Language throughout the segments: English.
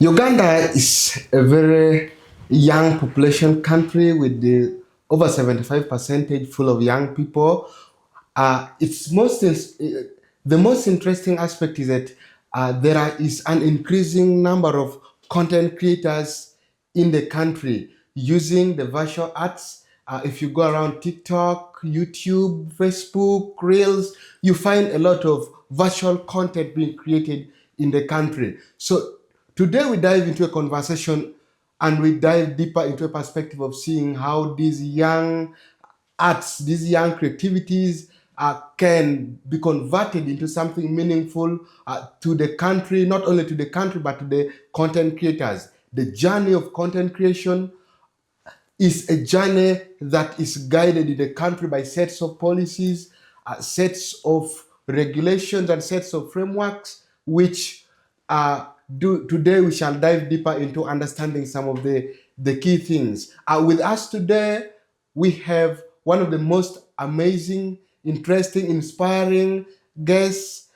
Uganda is a very young population country with the over 75 percentage full of young people. It's the most interesting aspect is that is an increasing number of content creators in the country using the virtual arts. If you go around TikTok, YouTube, Facebook, Reels, you find a lot of virtual content being created in the country. So today we dive into a conversation and we dive deeper into a perspective of seeing how these young arts, these young creativities can be converted into something meaningful to the country, not only to the country, but to the content creators. The journey of content creation is a journey that is guided in the country by sets of policies, sets of regulations, and sets of frameworks, which today we shall dive deeper into understanding some of the key things. With us today, we have one of the most amazing, interesting, inspiring guests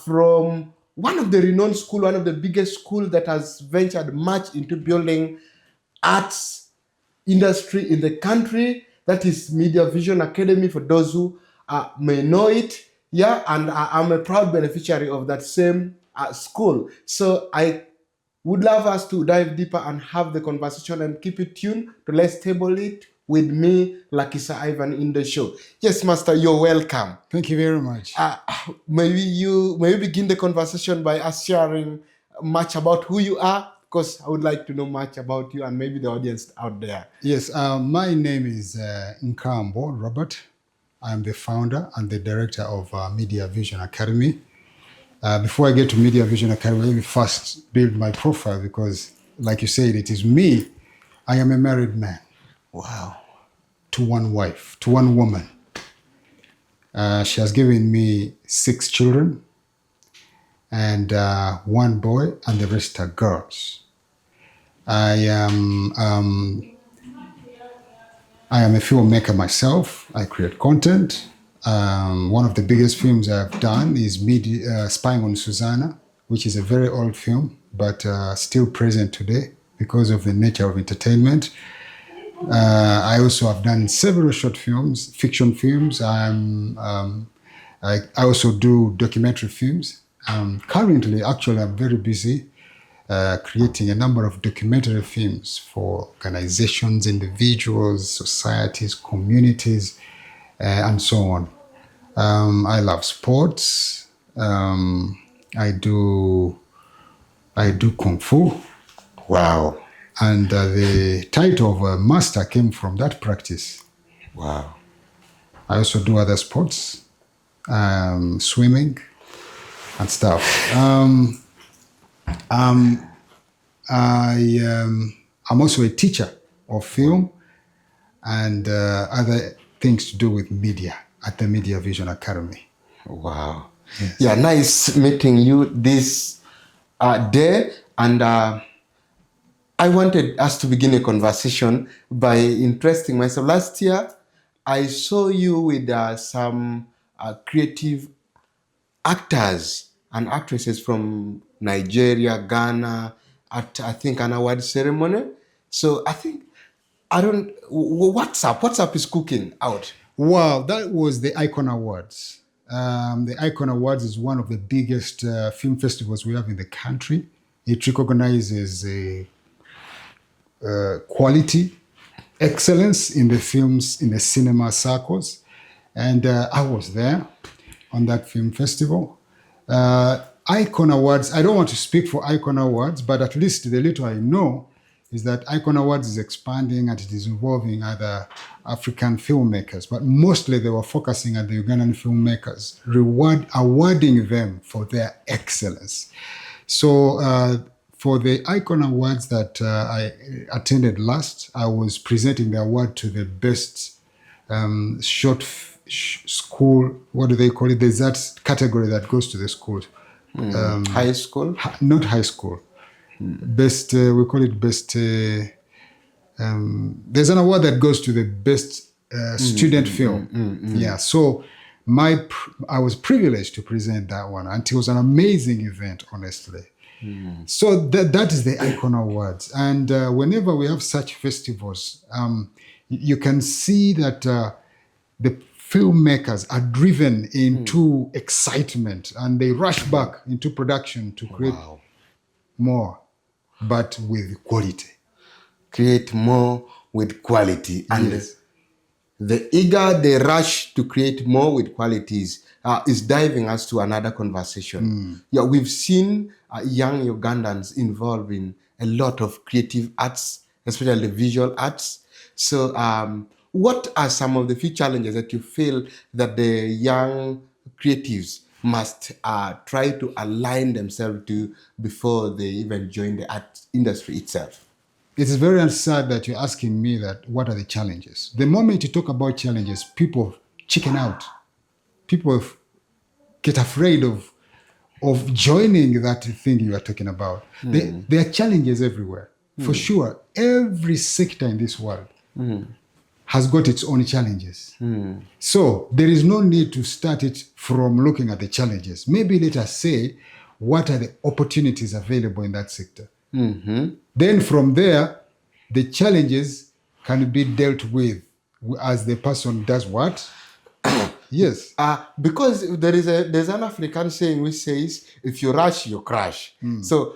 from one of the renowned school, one of the biggest schools that has ventured much into building arts industry in the country. That is Media Vision Academy, for those who may know it. Yeah, and I'm a proud beneficiary of that same school. So I would love us to dive deeper and have the conversation and keep it tuned to Let's Table It with me, Lakisa Ivan, in the show. Yes, Master, you're welcome. Thank you very much. May we begin the conversation by us sharing much about who you are, because I would like to know much about you and maybe the audience out there. Yes, my name is Nkambo Robert. I'm the founder and the director of Media Vision Academy. Before I get to Media Vision Academy, let me first build my profile because, like you said, it is me. I am a married man. Wow. To one wife, to one woman. She has given me 6 children and 1 boy, and the rest are girls. I am a filmmaker myself. I create content. One of the biggest films I've done is Spying on Susanna, which is a very old film, but still present today because of the nature of entertainment. I also have done several short films, fiction films. I also do documentary films. Currently, actually, I'm very busy creating a number of documentary films for organizations, individuals, societies, communities, and so on. I love sports. I do Kung Fu. Wow. And the title of master came from that practice. Wow. I also do other sports, swimming and stuff. I'm also a teacher of film and other things to do with media at the Media Vision Academy. Wow. Yes. Yeah, nice meeting you this day. And I wanted us to begin a conversation by interesting myself. Last year, I saw you with some creative actors and actresses from Nigeria, Ghana, at I think an award ceremony. So what's up? What's up is cooking out. Wow, that was the Icon Awards. The Icon Awards is one of the biggest film festivals we have in the country. It recognizes quality, excellence in the films, in the cinema circles. And I was there on that film festival. Icon Awards, I don't want to speak for Icon Awards, but at least the little I know is that Icon Awards is expanding and it is involving other African filmmakers, but mostly they were focusing on the Ugandan filmmakers, awarding them for their excellence. So for the Icon Awards that I attended last, I was presenting the award to the best short school, what do they call it? There's that category that goes to the school. High school? Not high school. Best, we call it best, there's an award that goes to the best student film. Yeah, so I was privileged to present that one, and it was an amazing event, honestly. So that is the icon awards. And whenever we have such festivals, you can see that the filmmakers are driven into excitement and they rush back into production to create more, but with quality. Create more with quality. And Yes. the rush to create more with qualities is diving us to another conversation. Yeah, we've seen young Ugandans involved in a lot of creative arts, especially visual arts. So, what are some of the few challenges that you feel that the young creatives must try to align themselves to before they even join the art industry itself? It is very sad that you're asking me that what are the challenges. The moment you talk about challenges, people chicken out. People get afraid of joining that thing you are talking about. There are challenges everywhere. For sure, every sector in this world has got its own challenges. So there is no need to start it from looking at the challenges. Maybe let us say, what are the opportunities available in that sector? Then from there, the challenges can be dealt with as the person does what? Yes. Because there's an African saying which says, if you rush, you crash. So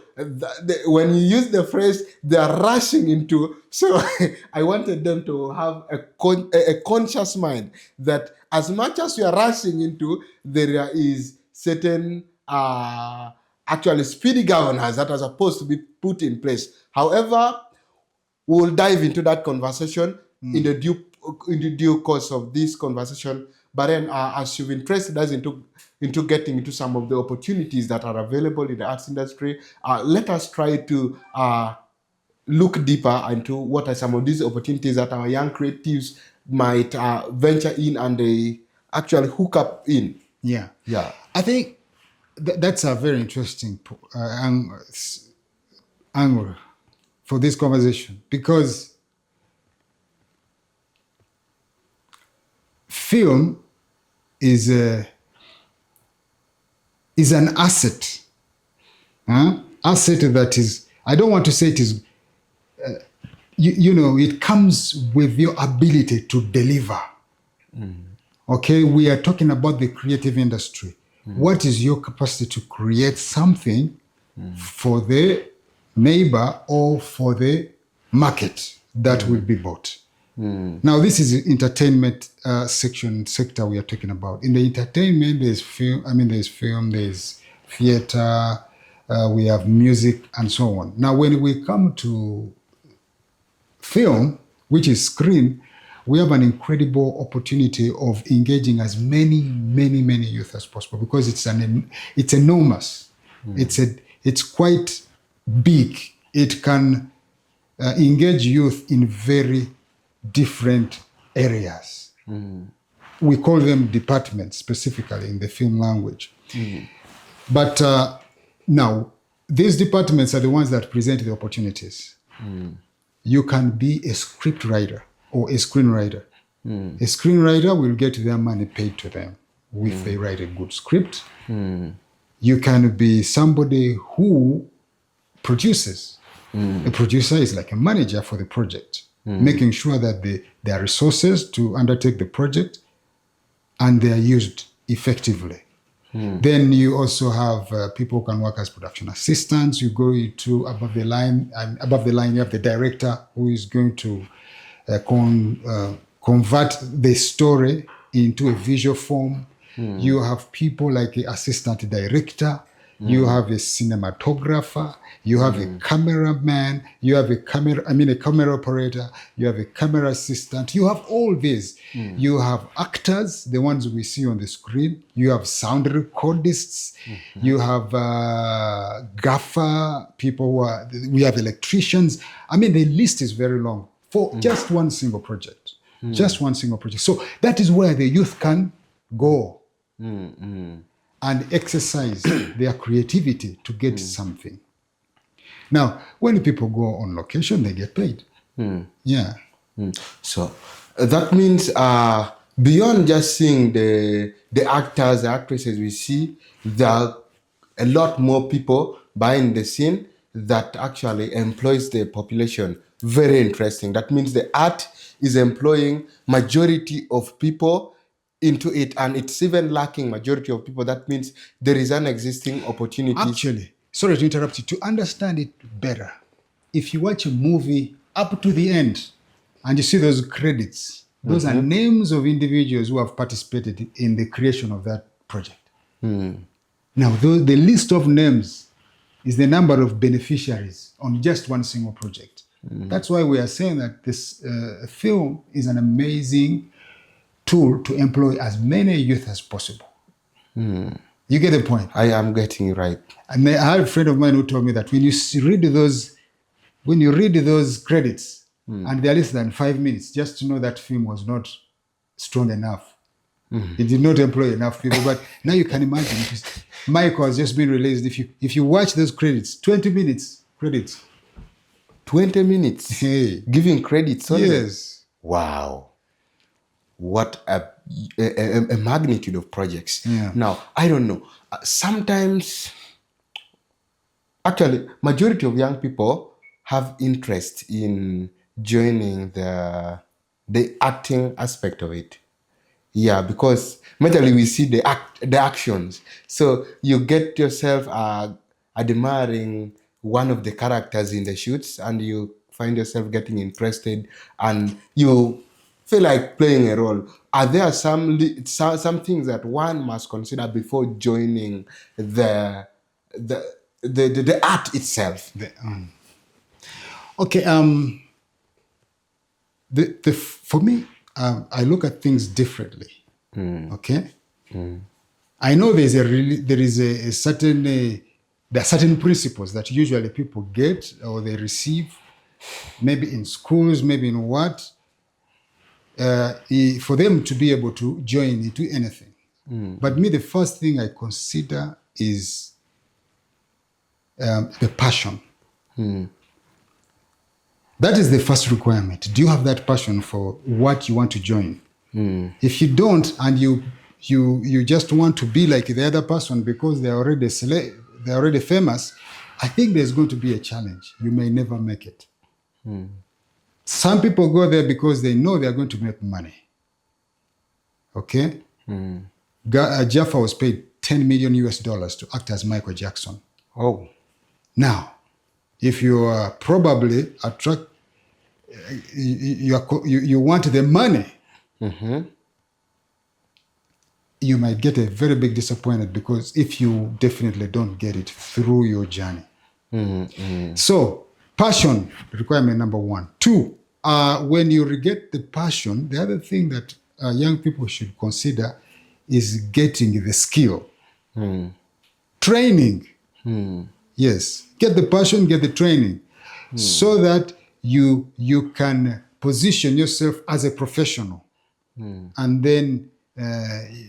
when you use the phrase, they are rushing into, so I wanted them to have a conscious mind that as much as you are rushing into, there is certain actually speedy governors that are supposed to be put in place. However, we'll dive into that conversation in the due course of this conversation. But then, as you've interested us into getting into some of the opportunities that are available in the arts industry, let us try to look deeper into what are some of these opportunities that our young creatives might venture in and they actually hook up in. Yeah. Yeah. I think that's a very interesting angle for this conversation, because film is an asset. Asset that is, I don't want to say it is, it comes with your ability to deliver. Okay, we are talking about the creative industry. What is your capacity to create something for the neighbor or for the market that will be bought? Now, this is the entertainment sector we are talking about. In the entertainment, there's film, there's theater, we have music, and so on. Now, when we come to film, which is screen, we have an incredible opportunity of engaging as many youth as possible, because it's enormous. It's quite big. It can engage youth in very different areas. We call them departments specifically in the film language. But now, these departments are the ones that present the opportunities. You can be a script writer or a screenwriter. A screenwriter will get their money paid to them if they write a good script. You can be somebody who produces. A producer is like a manager for the project, making sure that there are resources to undertake the project and they are used effectively. Then you also have people who can work as production assistants. You go to above the line, you have the director who is going to convert the story into a visual form. You have people like the assistant director. You have a cinematographer. You have a cameraman. You have a camera operator. You have a camera assistant. You have all these. You have actors, the ones we see on the screen. You have sound recordists. You have gaffer people we have electricians. The list is very long for just one single project. Just one single project. So that is where the youth can go and exercise their creativity to get something. Now, when people go on location, they get paid. Yeah. So that means beyond just seeing the actors, the actresses we see, there are a lot more people behind the scene that actually employs the population. Very interesting. That means the art is employing majority of people into it, and it's even lacking majority of people. That means there is an existing opportunities. Actually, sorry to interrupt you. To understand it better, if you watch a movie up to the end and you see those credits, those are names of individuals who have participated in the creation of that project. Now, the list of names is the number of beneficiaries on just one single project. That's why we are saying that this film is an amazing tool to employ as many youth as possible. You get the point? I am getting right. And I had a friend of mine who told me that when you read those credits and they're less than 5 minutes, just to know that film was not strong enough. It did not employ enough people. But now you can imagine, Michael has just been released. If you watch those credits, 20 minutes credits. 20 minutes. Hey. Giving credits only. Yes. Wow. What a magnitude of projects. Yeah. Now, I don't know. Sometimes, actually, majority of young people have interest in joining the acting aspect of it. Yeah, because majorly we see the actions. So you get yourself admiring one of the characters in the shoots, and you find yourself getting interested, and you feel like playing a role. Are there some things that one must consider before joining the art itself? Okay. For me, I look at things differently. Okay. I know there are certain principles that usually people get or they receive, maybe in schools, maybe in what, for them to be able to join into anything. But me, the first thing I consider is the passion. That is the first requirement. Do you have that passion for what you want to join? If you don't, and you just want to be like the other person because they're already famous, I think there's going to be a challenge. You may never make it. Some people go there because they know they're going to make money. Okay? Jaffa was paid $10 million to act as Michael Jackson. Oh. Now, if you are probably you want the money, you might get a very big disappointment because if you definitely don't get it through your journey. So, passion, requirement number 1. 2, when you get the passion, the other thing that young people should consider is getting the skill. Training. Yes. Get the passion, get the training, so that you can position yourself as a professional, and then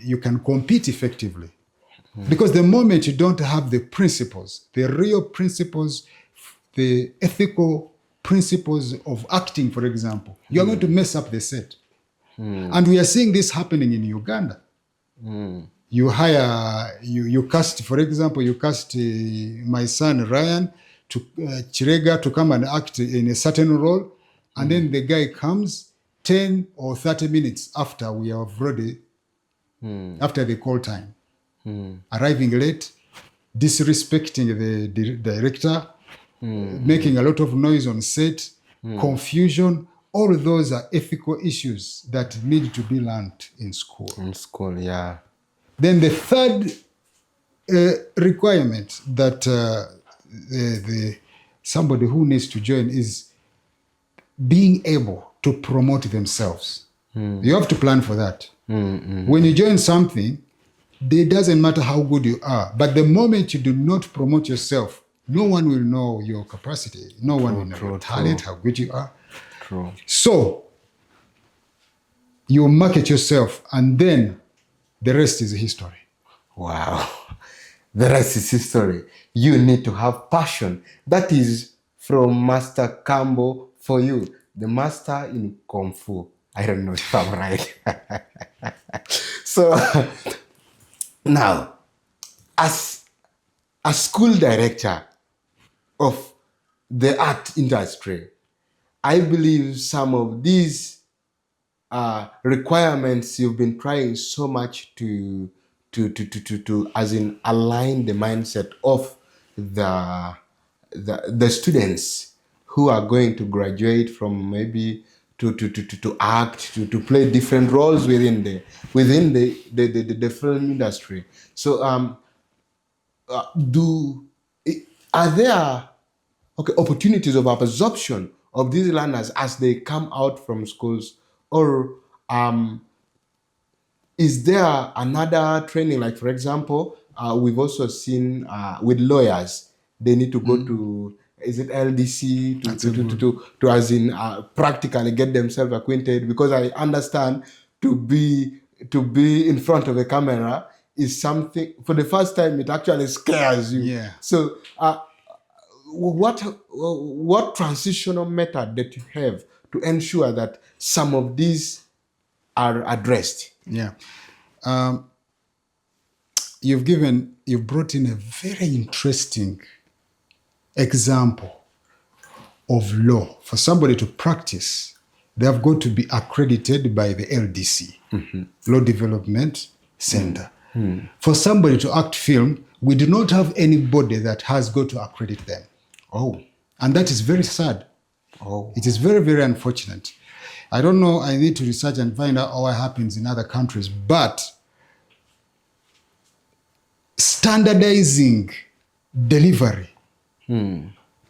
you can compete effectively. Because the moment you don't have the principles, the real principles, the ethical principles of acting, for example, you're going to mess up the set. And we are seeing this happening in Uganda. You hire, you cast, for example, my son Ryan to Chirega to come and act in a certain role, and then the guy comes 10 or 30 minutes after we have already, after the call time, arriving late, disrespecting the director, making a lot of noise on set, confusion. All of those are ethical issues that need to be learned in school. In school, yeah. Then the third requirement that somebody who needs to join is being able to promote themselves. You have to plan for that. When you join something, it doesn't matter how good you are, but the moment you do not promote yourself, no one will know your capacity. No one will know your talent, how good you are. True. So you market yourself, and then the rest is history. Wow. The rest is history. You need to have passion. That is from Master Kambo for you, the master in Kung Fu. I don't know if I'm right. So now, as a school director, of the art industry. I believe some of these requirements you've been trying so much to as in align the mindset of the the students who are going to graduate from maybe to act to play different roles within the film industry. So do are there opportunities of absorption of these learners as they come out from schools, or is there another training, like for example we've also seen with lawyers, they need to go to, is it LDC, That's a good. to as in practically get themselves acquainted, because I understand to be in front of a camera is something, for the first time it actually scares you. Yeah. So what transitional method that you have to ensure that some of these are addressed? Yeah. You've brought in a very interesting example of law. For somebody to practice, they have got to be accredited by the LDC, Law Development Center. For somebody to act film, we do not have anybody that has got to accredit them. Oh. And that is very sad. Oh. It is very, very unfortunate. I don't know, I need to research and find out what happens in other countries, but standardizing delivery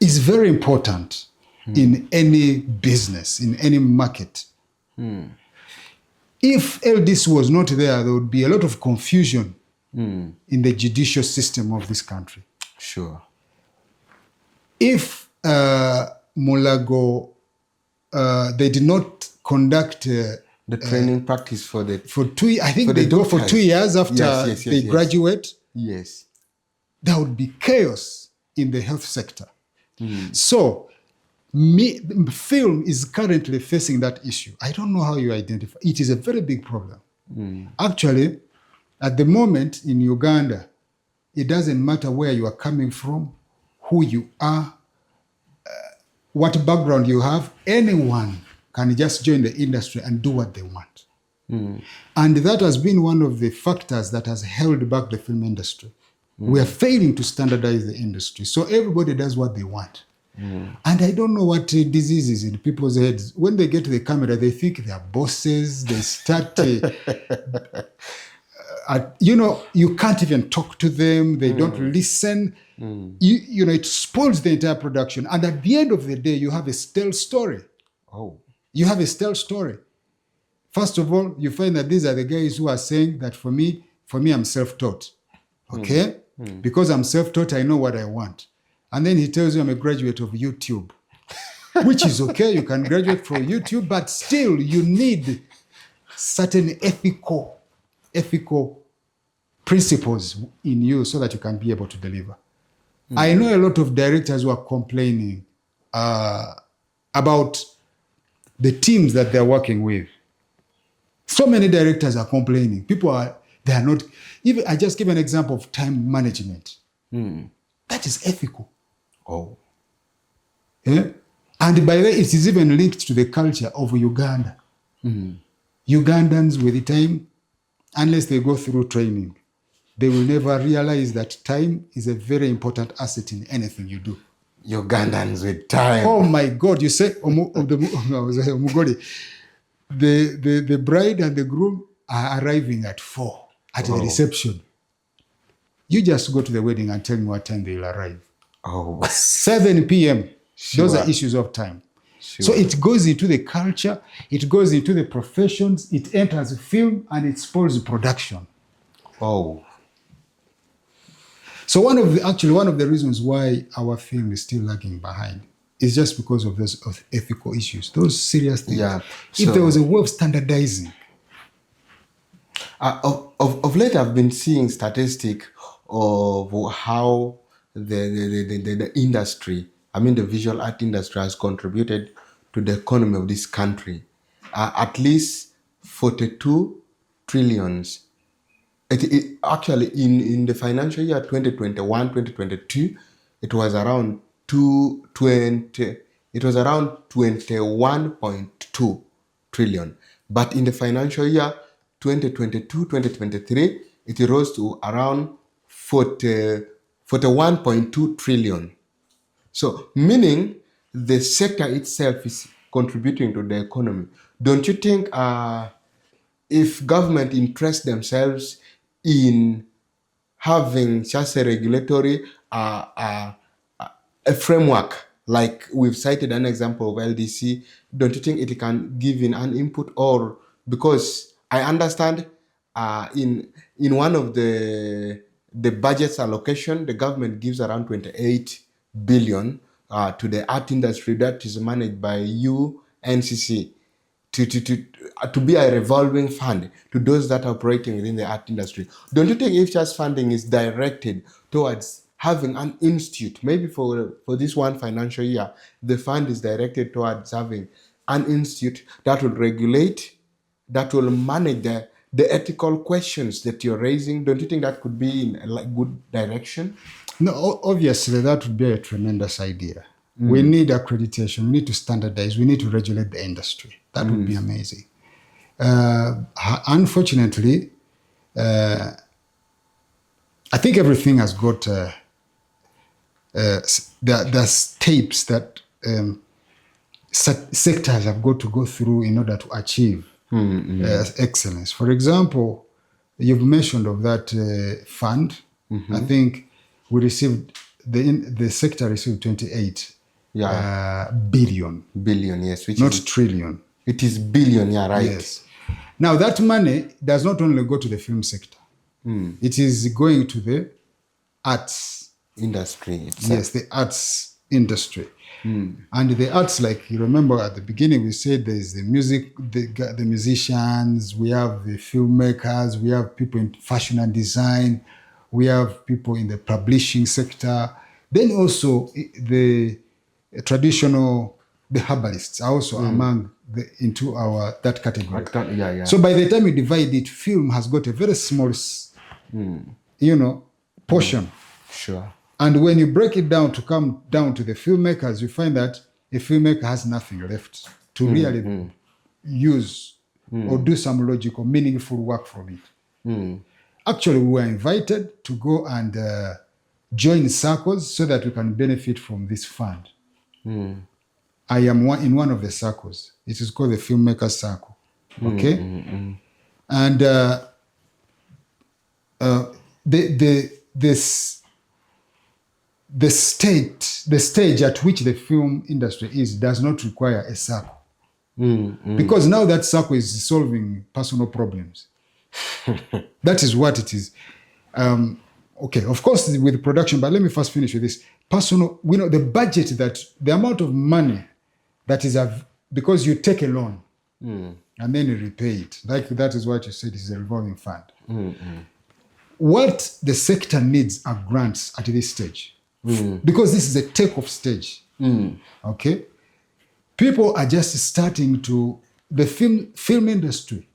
is very important in any business, in any market. If LDC was not there would be a lot of confusion in the judicial system of this country. Sure. If Mulago, they did not conduct The training practice for the for 2 I think for the they go for doctors. 2 years after Yes, they yes. graduate. Yes. There would be chaos in the health sector. So, film is currently facing that issue. I don't know how you identify. It is a very big problem. Actually, at the moment in Uganda, it doesn't matter where you are coming from, who you are, what background you have. Anyone can just join the industry and do what they want. And that has been one of the factors that has held back the film industry. We are failing to standardize the industry. So everybody does what they want. And I don't know what disease is in people's heads. When they get to the camera, they think they are bosses. They start, you can't even talk to them. They don't listen. It spoils the entire production. And at the end of the day, you have a stale story. Oh. You have a stale story. First of all, you find that these are the guys who are saying that for me, I'm self-taught. Okay? Because I'm self-taught, I know what I want. And then he tells you I'm a graduate of YouTube, which is okay. You can graduate from YouTube, but still you need certain ethical principles in you so that you can be able to deliver. I know a lot of directors who are complaining about the teams that they're working with. So many directors are complaining. They are not, even I just give an example of time management. That is ethical. Oh. Yeah? And by the way, it is even linked to the culture of Uganda. Ugandans with the time, unless they go through training, they will never realize that time is a very important asset in anything you do. Ugandans with time. Oh my God, you say, the bride and the groom are arriving at 4 at the reception. You just go to the wedding and tell me what time they will arrive. Oh. 7 p.m. Those Sure. are issues of time. Sure. So it goes into the culture, it goes into the professions, it enters film, and it spoils production. Oh. So one of the reasons why our film is still lagging behind is just because of those ethical issues, those serious things. Yeah. If there was a way of standardizing. Of late, I've been seeing statistic of how the industry, I mean the visual art industry, has contributed to the economy of this country. At least 42 trillions. Actually, in the financial year 2021-2022, it was around it was around 21.2 trillion. But in the financial year 2022-2023, it rose to around 41.2 trillion. So, meaning the sector itself is contributing to the economy. Don't you think if government interests themselves in having just a regulatory a framework, like we've cited an example of LDC, don't you think it can give in an input? Or because I understand in one of the budget's allocation, the government gives around 28 billion to the art industry that is managed by UNCC to be a revolving fund to those that are operating within the art industry. Don't you think if just funding is directed towards having an institute, maybe for this one financial year, the fund is directed towards having an institute that will regulate, that will manage the ethical questions that you're raising? Don't you think that could be in a good direction? No, obviously that would be a tremendous idea. We need accreditation. We need to standardize. We need to regulate the industry. That would be amazing. Unfortunately, I think everything has got there's tapes that sectors have got to go through in order to achieve excellence. For example, you've mentioned of that fund. I think we received the sector received 28 billion. Billion, yes, which not is trillion. it is billion, yeah, right. Yes. Now that money does not only go to the film sector. It is going to the arts Industry itself. Yes, the arts industry. And the arts, like you remember at the beginning, we said there's the music, the musicians, we have the filmmakers, we have people in fashion and design, we have people in the publishing sector. Then also the traditional, the herbalists are also among into that category. Yeah. So by the time you divide it, film has got a very small, portion. Sure. And when you break it down to come down to the filmmakers, you find that a filmmaker has nothing left to really use or do some logical, meaningful work from it. Actually, we were invited to go and join circles so that we can benefit from this fund. I am in one of the circles. It is called the Filmmakers Circle. Okay? And the stage at which the film industry is does not require a circle. Because now that circle is solving personal problems. That is what it is. Okay, of course with production, but let me first finish with this. Personal, we know the budget, that the amount of money that is, because you take a loan and then you repay it. Like that is what you said is a revolving fund. What the sector needs are grants at this stage. Because this is a take-off stage. Okay? People are just starting to, the film industry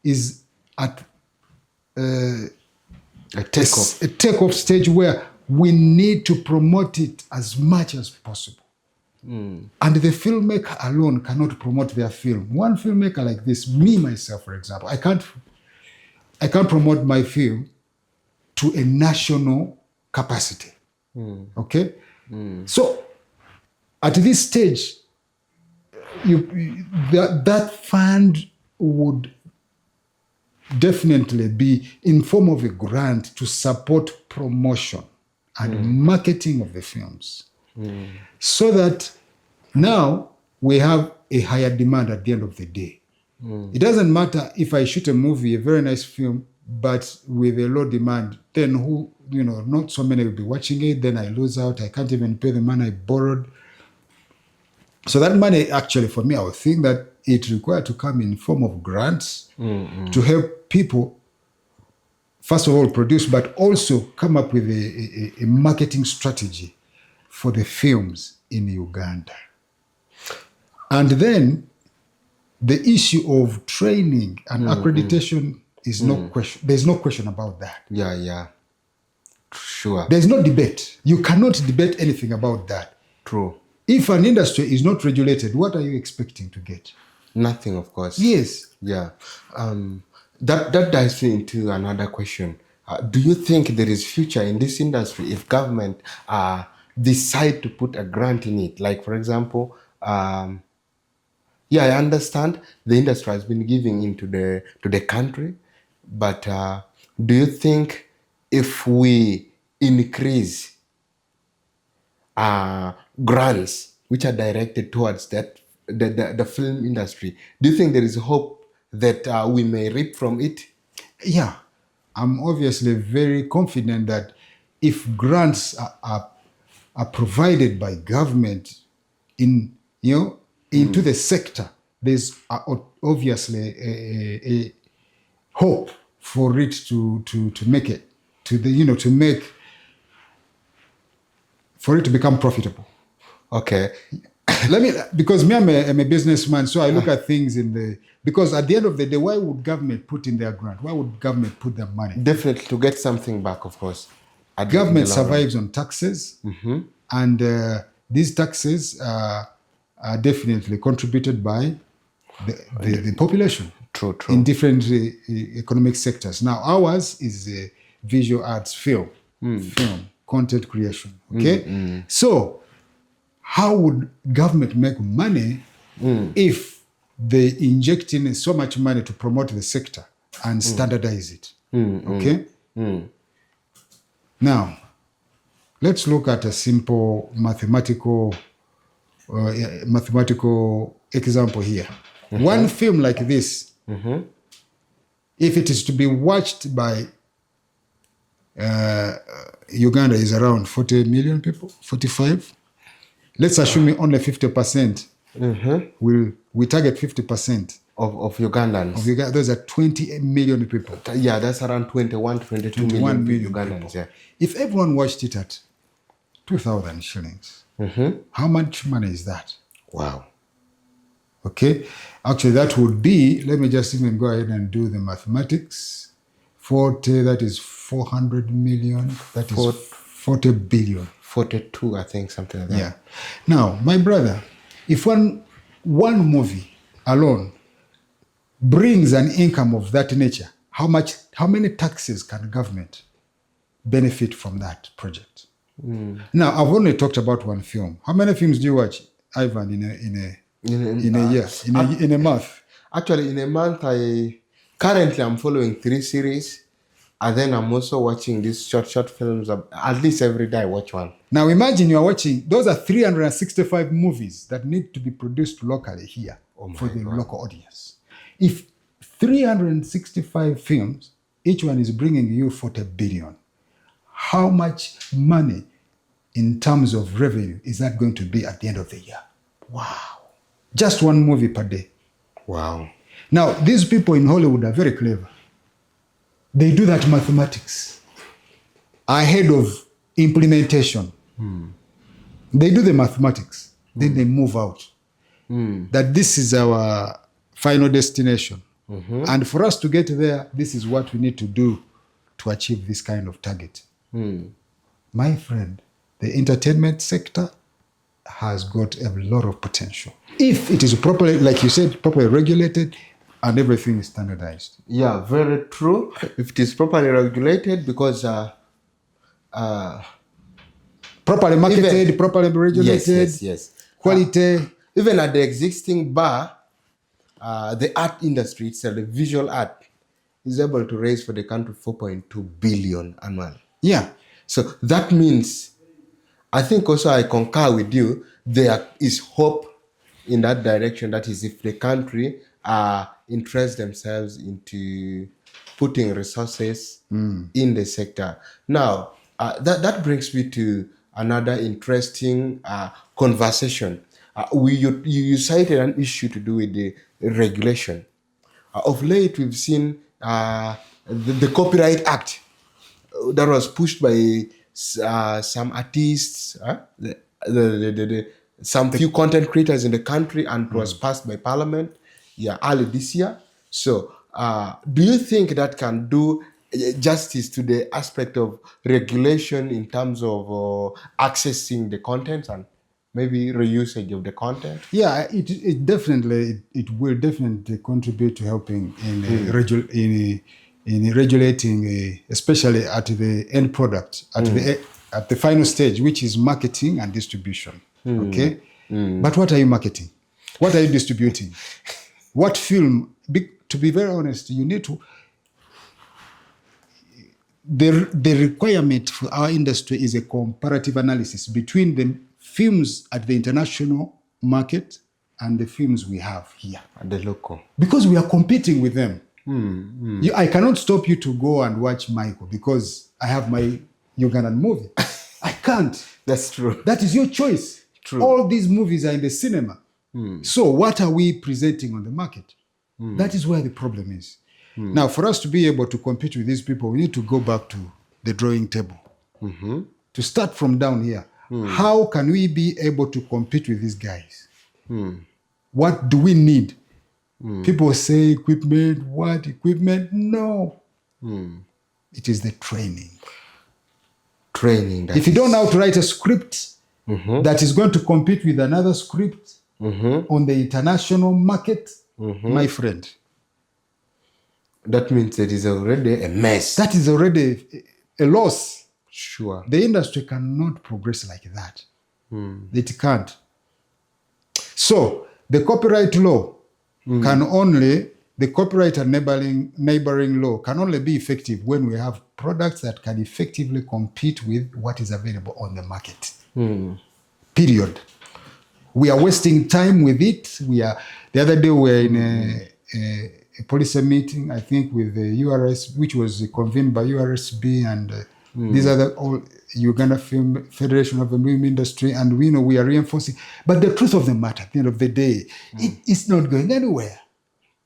is at a take-off stage where we need to promote it as much as possible. And the filmmaker alone cannot promote their film. One filmmaker like this, me myself, for example, I can't promote my film to a national capacity. Okay? So at this stage, that fund would definitely be in form of a grant to support promotion and marketing of the films. So that now we have a higher demand at the end of the day. It doesn't matter if I shoot a movie, a very nice film, but with a low demand, then not so many will be watching it, then I lose out, I can't even pay the money I borrowed. So that money, actually, for me, I would think that it required to come in form of grants to help people, first of all, produce, but also come up with a marketing strategy for the films in Uganda. And then the issue of training and accreditation is no question. There's no question about that. Yeah. Sure. There's no debate. You cannot debate anything about that. True. If an industry is not regulated, what are you expecting to get? Nothing, of course. Yes. Yeah. That dives me into another question. Do you think there is future in this industry if government decide to put a grant in it? Like, for example, yeah, I understand the industry has been giving into the country, but do you think if we increase grants which are directed towards the film industry, do you think there is hope that we may reap from it? Yeah. I'm obviously very confident that if grants are provided by government in into the sector, there's obviously a hope for it to make it to the to make for it to become profitable. Okay. Let me, because me, I'm a businessman, so I look at things because at the end of the day, why would government put in their grant? Why would government put their money? Definitely to get something back, of course. Government survives on taxes, and these taxes are definitely contributed by the population. True. In different economic sectors. Now, ours is visual arts, film, content creation. Okay, so how would government make money if they inject in so much money to promote the sector and standardize it? Okay. Now, let's look at a simple mathematical example here. One film like this, if it is to be watched by Uganda is around 40 million people, 45. Let's assume only 50%. We target 50% of Ugandans. of Uganda. Those are 20 million people. Yeah, that's around 21 to 22 million Ugandans. People. Yeah. If everyone watched it at 2,000 shillings, how much money is that? Wow. Okay, actually that would be, let me just even go ahead and do the mathematics. 40, that is 400 million, that is 40 billion. 42, I think, something like that. Yeah. Now, my brother, if one movie alone brings an income of that nature, how many taxes can government benefit from that project? Now, I've only talked about one film. How many films do you watch, Ivan, in a year, in a month? Actually, in a month, currently I'm following 3 series, and then I'm also watching these short films. At least every day I watch one. Now imagine you're watching, those are 365 movies that need to be produced locally here for the local audience. If 365 films, each one is bringing you 40 billion, how much money in terms of revenue is that going to be at the end of the year? Wow. Just one movie per day. Wow. Now, these people in Hollywood are very clever. They do that mathematics ahead of implementation. They do the mathematics, then they move out. That this is our final destination. And for us to get there, this is what we need to do to achieve this kind of target. My friend, the entertainment sector has got a lot of potential. If it is properly, like you said, properly regulated and everything is standardized. Yeah, very true. If it is properly regulated, because properly marketed, properly regulated, yes. Quality. Even at the existing bar, the art industry itself, the visual art, is able to raise for the country 4.2 billion annually. Yeah. So that means, I think also I concur with you, there is hope in that direction. That is, if the country interests themselves into putting resources in the sector. Now, that brings me to another interesting conversation. You cited an issue to do with the regulation. Of late, we've seen the Copyright Act that was pushed by some artists, some few content creators in the country, and it was passed by Parliament early this year. So, do you think that can do justice to the aspect of regulation in terms of accessing the content? And maybe reusage of the content? Yeah, it definitely it will definitely contribute to helping in in regulating, especially at the end product, at the final stage, which is marketing and distribution. Okay, but what are you marketing? What are you distributing? What film? To be very honest, you need to. The requirement for our industry is a comparative analysis between the films at the international market and the films we have here. At the local. Because we are competing with them. I cannot stop you to go and watch Michael because I have my Ugandan movie. I can't. That's true. That is your choice. True. All these movies are in the cinema. So what are we presenting on the market? That is where the problem is. Now, for us to be able to compete with these people, we need to go back to the drawing table. To start from down here. How can we be able to compete with these guys? What do we need? People say equipment. What equipment? No. It is the training. Training. If you don't know how to write a script that is going to compete with another script on the international market, my friend, that means it is already a mess. that is already a loss. Sure. The industry cannot progress like that. It can't. So the copyright law can only, the copyright and neighboring law can only be effective when we have products that can effectively compete with what is available on the market. Period. We are wasting time with it. The other day we were in a policy meeting, I think, with the URS, which was convened by URSB and these other all Uganda Film Federation of the Film Industry, and we are reinforcing. But the truth of the matter, at the end of the day, it's not going anywhere.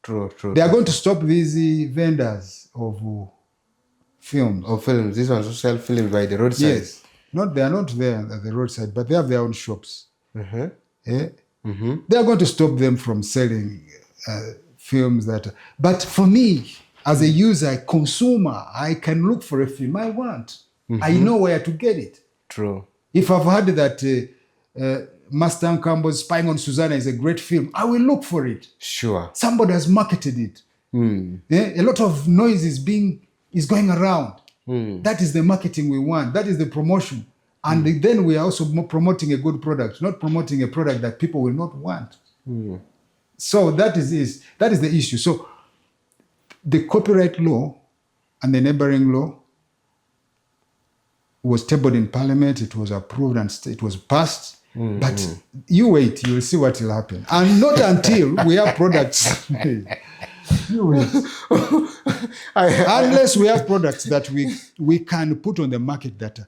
True. They are going to stop these vendors of films. Of films. These ones who sell films by the roadside. Yes. They are not there at the roadside, but they have their own shops. Eh? They are going to stop them from selling films that. But for me, as a user, a consumer, I can look for a film I want. I know where to get it. True. If I've heard that Master Campbell's Spying on Susanna is a great film, I will look for it. Sure. Somebody has marketed it. A lot of noise is going around. That is the marketing we want. That is the promotion. And then we are also promoting a good product, not promoting a product that people will not want. So that is the issue. So the copyright law and the neighboring law was tabled in Parliament. It was approved and it was passed. But you wait, you will see what will happen. And not until we have products. You wait. Unless we have products that we can put on the market that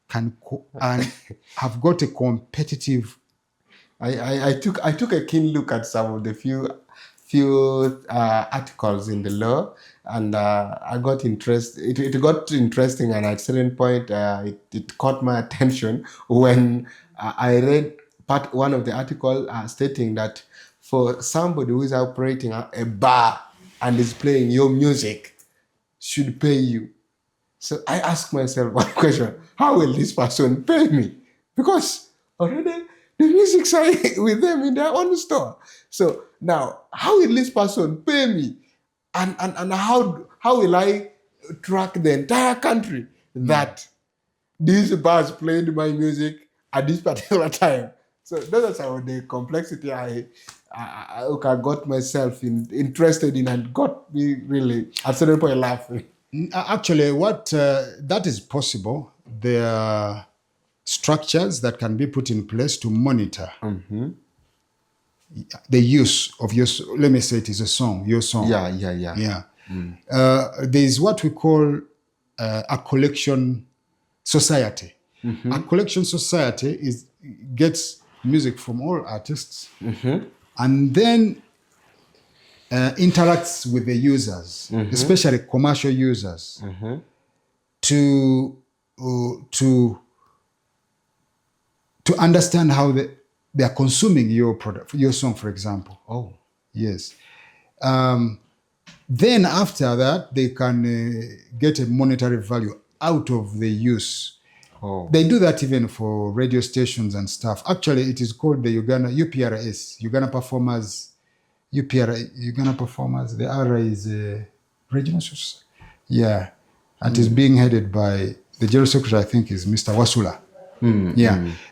can and have got a competitive. I took a keen look at some of the few articles in the law, and I got interested. It got interesting, and at a certain point, it caught my attention when I read one of the article stating that for somebody who is operating a bar and is playing your music, should pay you. So I asked myself one question: how will this person pay me? Because already the music's are with them in their own store. So now, how will this person pay me? And how will I track the entire country that these bars played my music at this particular time? So that's how the complexity I got myself interested in and got me really at a certain point laughing. Actually, what that is possible. There are structures that can be put in place to monitor the use of your. Let me say it is a song, your song. Yeah. There is what we call a collection society. A collection society gets music from all artists and then interacts with the users, especially commercial users, to understand how they are consuming your product, your song, for example. Oh, yes. Then after that, they can get a monetary value out of the use. Oh. They do that even for radio stations and stuff. Actually, it is called the Uganda UPRS, Uganda Performers, Uganda Performers. The R is regional. Yeah, and it is being headed by the general secretary. I think is Mr. Wasula.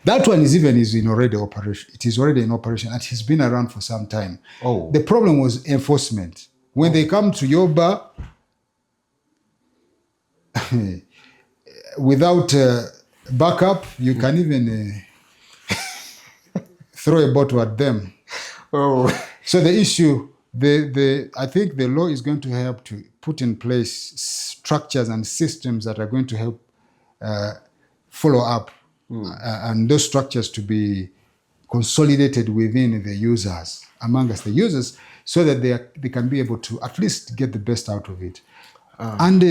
That one is in already operation. It is already in operation, and it's been around for some time. Oh. The problem was enforcement. When they come to your bar, without backup, you can even throw a bottle at them. Oh. So the issue, I think the law is going to help to put in place structures and systems that are going to help follow up, and those structures to be consolidated within the users, amongst the users, so that they can be able to at least get the best out of it. And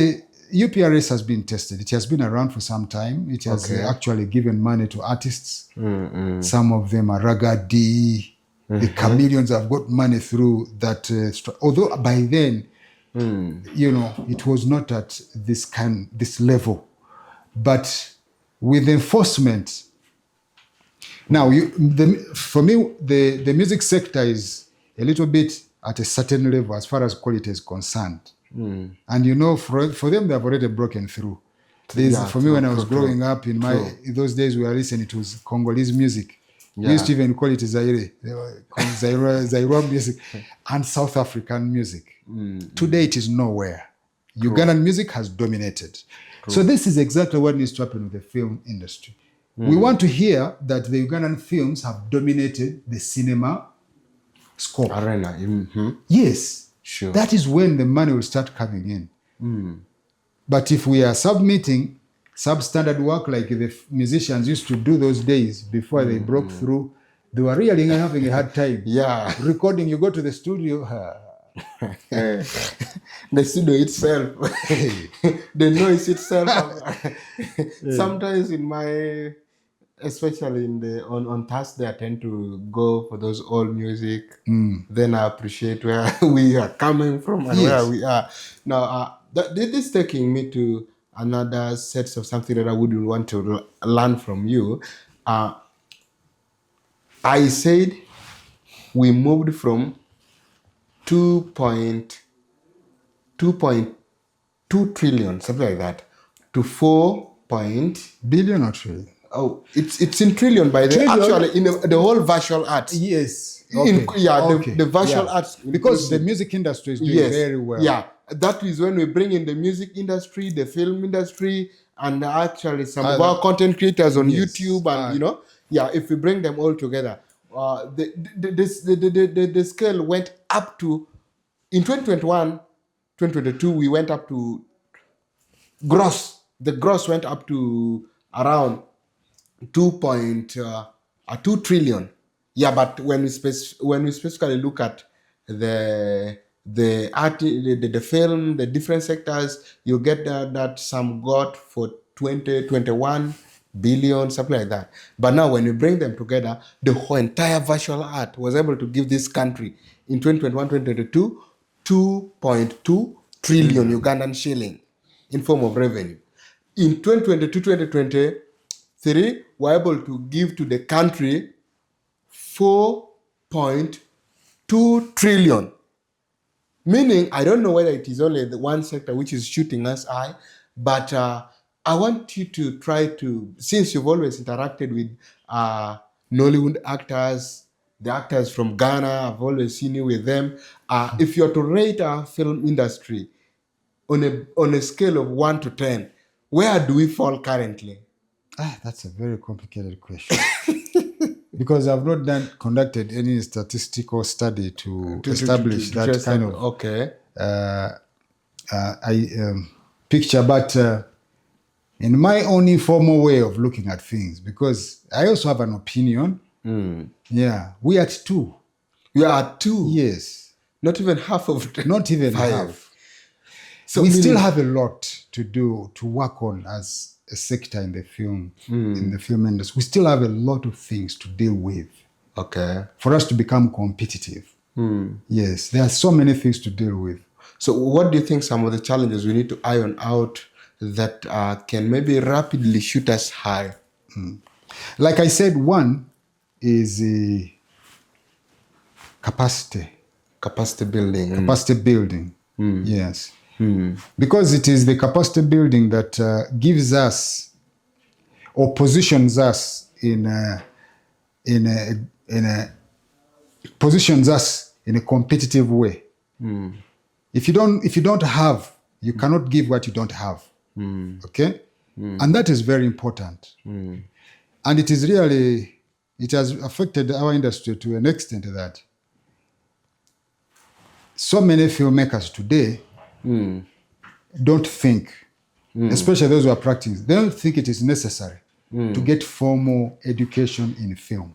UPRS has been tested. It has been around for some time. It has actually given money to artists. Some of them are Ragadi. The Chameleons have got money through that. Although by then, it was not at this level. But with enforcement, now for me, the music sector is a little bit at a certain level as far as quality is concerned. And for them, they have already broken through. For me, when I was growing up in those days, we were listening to Congolese music. We used to even call it Zaire music, and South African music. Today, it is nowhere. Ugandan music has dominated. So this is exactly what needs to happen with the film industry. We want to hear that the Ugandan films have dominated the cinema scope. Arena. Yes. Sure. That is when the money will start coming in. But if we are submitting substandard work like the musicians used to do those days before they broke through, they were really having a hard time. Yeah. Recording, you go to the studio. The studio itself, the noise itself. Sometimes especially on Thursday, I tend to go for those old music. Then I appreciate where we are coming from and where we are. Now, this is taking me to another set of something that I would want to learn from you. I said we moved from 2.2 trillion, something like that, to 4 billion or trillion. Oh, it's in trillion by the actually in the whole visual arts. Yes. The visual arts, because the music industry is doing very well. Yeah, that is when we bring in the music industry, the film industry, and actually some of our content creators on YouTube, and if we bring them all together, the scale went up to, in 2021, 2022, we went up to gross. The gross went up to around 2 trillion. Yeah, but when we specifically look at the art, the film, the different sectors, you get that some got for 21 billion, something like that. But now when we bring them together, the whole entire visual art was able to give this country in 2021, 2022, 2.2 trillion Ugandan shilling in form of revenue. In 2022, 2023, we're able to give to the country 4.2 trillion. Meaning, I don't know whether it is only the one sector which is shooting us high, but I want you to try to, since you've always interacted with Nollywood actors, the actors from Ghana, I've always seen you with them. If you're to rate our film industry on a scale of 1 to 10, where do we fall currently? That's a very complicated question. Because I've not conducted any statistical study to establish that kind of picture. But in my own informal way of looking at things, because I also have an opinion. Yeah, we are at 2. We are at 2? Yes. Not even half of it. Not even 5. half. So we still have a lot to do, to work on as a sector in the film, in the film industry. We still have a lot of things to deal with. Okay. For us to become competitive. Yes, there are so many things to deal with. So what do you think some of the challenges we need to iron out that can maybe rapidly shoot us high? Like I said, one is capacity Building. capacity building. Yes, because it is the capacity building that gives us or positions us in a positions us in a competitive way. If you don't have, you cannot give what you don't have. Okay, and that is very important. And it is really, it has affected our industry to an extent that so many filmmakers today don't think, especially those who are practicing, they don't think it is necessary to get formal education in film.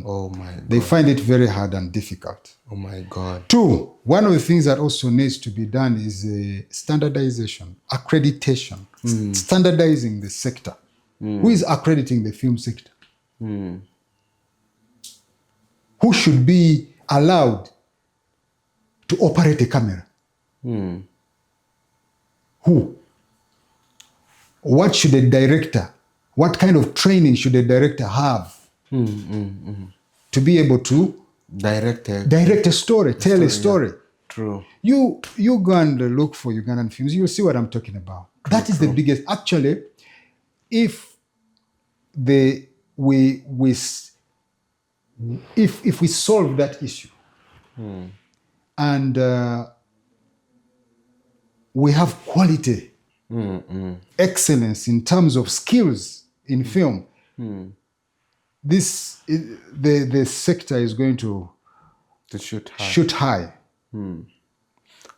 Oh my God. They find it very hard and difficult. Oh my God. Two, one of the things that also needs to be done is standardization, accreditation, standardizing the sector. Who is accrediting the film sector? Who should be allowed to operate a camera? Who? What should a director, what kind of training should a director have to be able to direct a story, tell a story? Yeah. True. You go and look for Ugandan films, you'll see what I'm talking about. That is the biggest. Actually, if we solve that issue and we have quality, excellence in terms of skills in film, the sector is going to shoot high.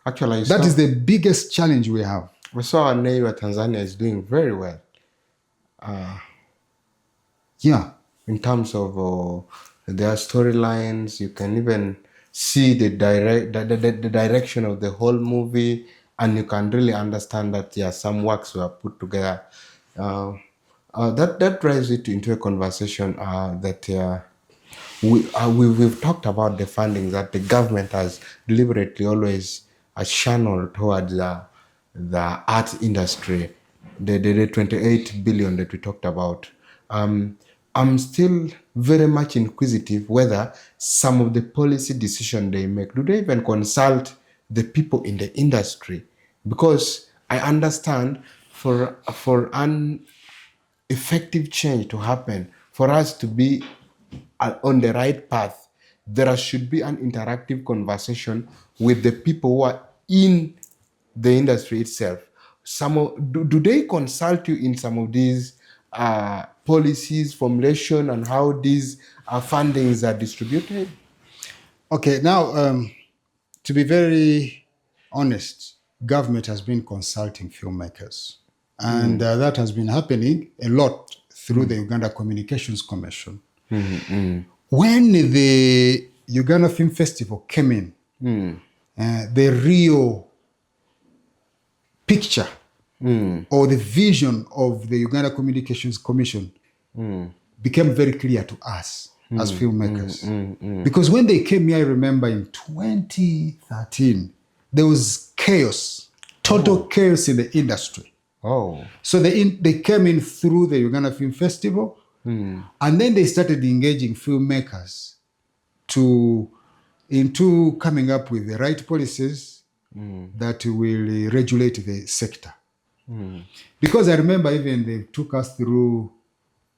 Actually, that is the biggest challenge we have. We saw our neighbor Tanzania is doing very well. Yeah. In terms of their storylines, you can even see the direction of the whole movie, and you can really understand that some works were put together. That drives it into a conversation that we've talked about the funding that the government has deliberately always channeled towards the art industry, the 28 billion that we talked about. I'm still very much inquisitive whether some of the policy decisions they make, do they even consult the people in the industry? Because I understand for an effective change to happen, for us to be on the right path, there should be an interactive conversation with the people who are in the industry itself. Do they consult you in some of these policies, formulation, and how these fundings are distributed? Okay, now, to be very honest, government has been consulting filmmakers. And that has been happening a lot through the Uganda Communications Commission. When the Uganda Film Festival came in, the real picture or the vision of the Uganda Communications Commission became very clear to us as filmmakers. Because when they came here, I remember in 2013, there was chaos, total chaos in the industry. So they came in through the Uganda Film Festival, and then they started engaging filmmakers into coming up with the right policies that will regulate the sector. Because I remember even they took us through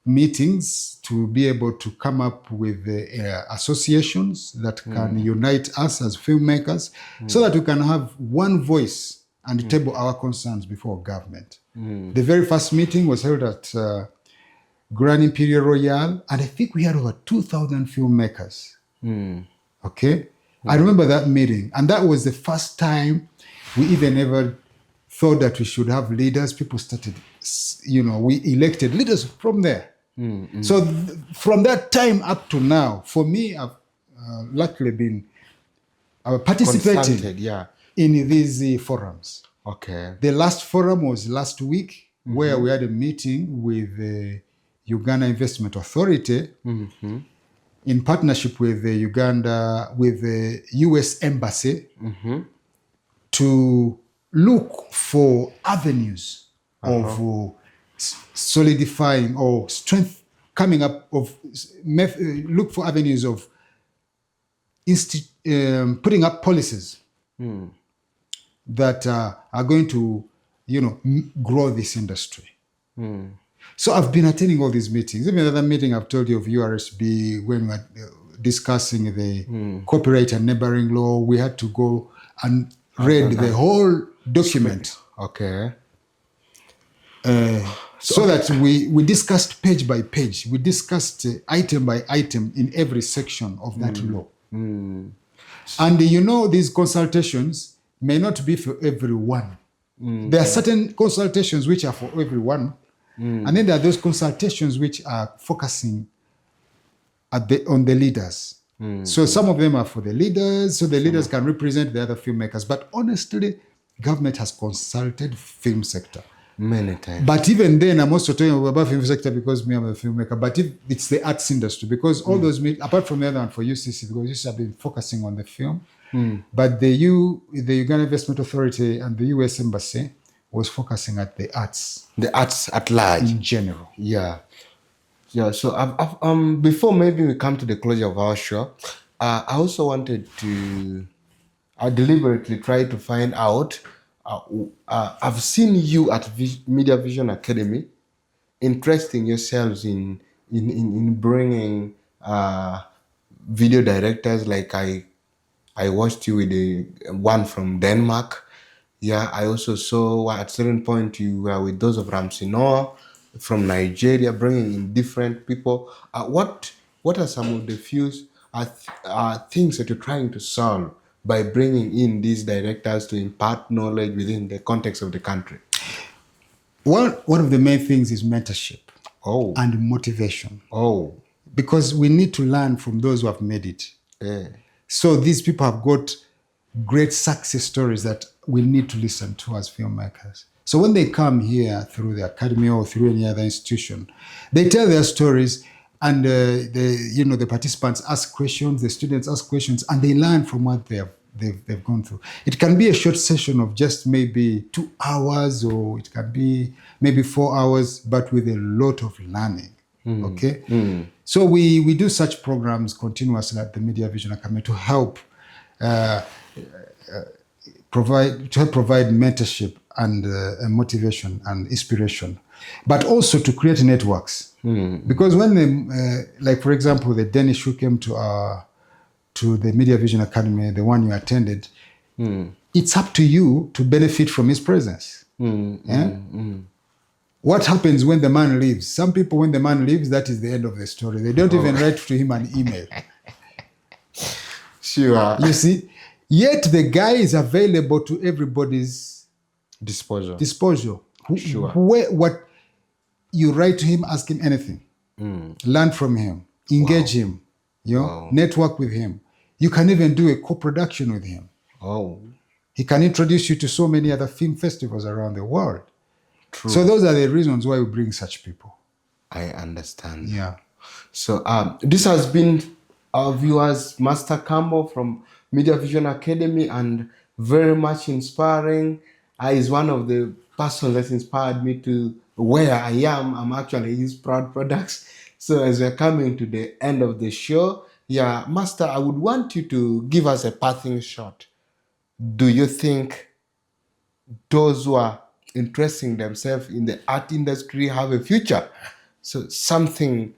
meetings to be able to come up with associations that can unite us as filmmakers so that we can have one voice and table our concerns before government. The very first meeting was held at Grand Imperial Royal, and I think we had over 2,000 filmmakers. Okay? I remember that meeting, and that was the first time we even ever thought that we should have leaders. People started, we elected leaders from there. So from that time up to now, for me, I've luckily been participating in these forums. Okay. The last forum was last week, where we had a meeting with the Uganda Investment Authority in partnership with the US Embassy to look for avenues of solidifying or strength coming up of look for avenues of putting up policies that are going to, grow this industry. So I've been attending all these meetings. Even the other meeting I've told you of URSB, when we were discussing the copyright and neighboring law, we had to go and read the whole document. Okay. So that we discussed page by page. We discussed item by item in every section of that law. And these consultations may not be for everyone. There are certain consultations which are for everyone. And then there are those consultations which are focusing on the leaders. So some of them are for the leaders, so the leaders can represent the other filmmakers. But honestly, government has consulted film sector many times. But even then, I'm also talking about film sector because I'm a filmmaker. But it's the arts industry, because all those, apart from the other one for UCC, because UCC have been focusing on the film, but the Uganda Investment Authority and the US Embassy was focusing at the arts. The arts at large. In general. Yeah. Yeah, so before maybe we come to the closure of our show, I also wanted to deliberately try to find out. I've seen you at Media Vision Academy interesting yourselves in bringing video directors. Like I watched you with the one from Denmark. Yeah, I also saw at a certain point you were with those of Ramsey Noah from Nigeria, bringing in different people. What are some of the few things that you're trying to solve by bringing in these directors to impart knowledge within the context of the country? One of the main things is mentorship. Oh. And motivation. Oh. Because we need to learn from those who have made it. Yeah. So these people have got great success stories that we need to listen to as filmmakers. So when they come here through the academy or through any other institution, they tell their stories, and the participants ask questions, the students ask questions, and they learn from what they've gone through. It can be a short session of just maybe 2 hours, or it can be maybe 4 hours, but with a lot of learning. Okay? So we do such programs continuously at the Media Vision Academy to help provide mentorship and motivation and inspiration, but also to create networks. Because when like for example, the Danish who came to the Media Vision Academy, the one you attended, it's up to you to benefit from his presence. What happens when the man leaves? Some people, when the man leaves, that is the end of the story. They don't even write to him an email. Sure. You see? Yet the guy is available to everybody's disposal. Sure. What you write to him, ask him anything. Learn from him. Engage him. Network with him. You can even do a co-production with him. Oh. He can introduce you to so many other film festivals around the world. True. So those are the reasons why we bring such people. I understand. Yeah. So this has been our viewers, Master Campbell from Media Vision Academy, and very much inspiring. He's one of the persons that inspired me to where I am. I'm actually his proud products. So as we're coming to the end of the show, Master, I would want you to give us a parting shot. Do you think those who are interesting themselves in the art industry have a future? So something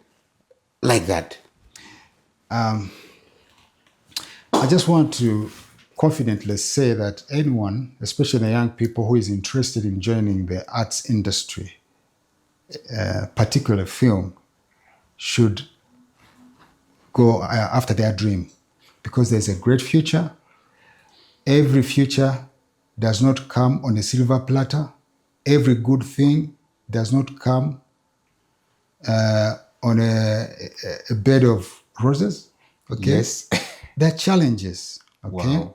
like that. I just want to confidently say that anyone, especially young people who is interested in joining the arts industry, particularly film, should go after their dream, because there's a great future. Every future does not come on a silver platter. Every good thing does not come on a bed of roses. Okay. Yes. There are challenges. Okay. Wow.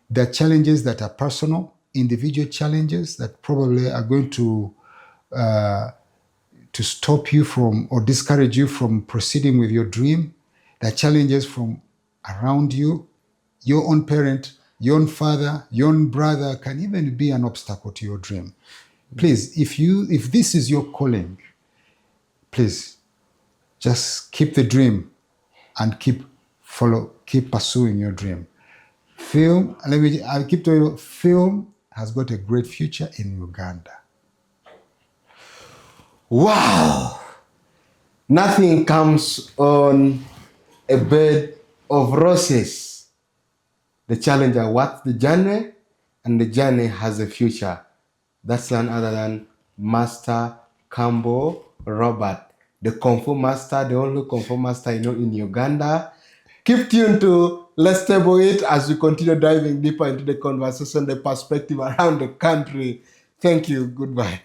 There are challenges that are personal, individual challenges that probably are going to stop you from or discourage you from proceeding with your dream. There are challenges from around you, your own parent, your own father, your own brother can even be an obstacle to your dream. Please, if this is your calling, please just keep the dream and keep pursuing your dream. Film, I'll keep telling you, film has got a great future in Uganda. Wow! Nothing comes on a bed of roses. The challenger what's the journey, and the journey has a future. That's none other than Master Kambo Robert, the Kung Fu master, the only Kung Fu master I know in Uganda. Keep tuned to Let's Table It as we continue diving deeper into the conversation, the perspective around the country. Thank you. Goodbye.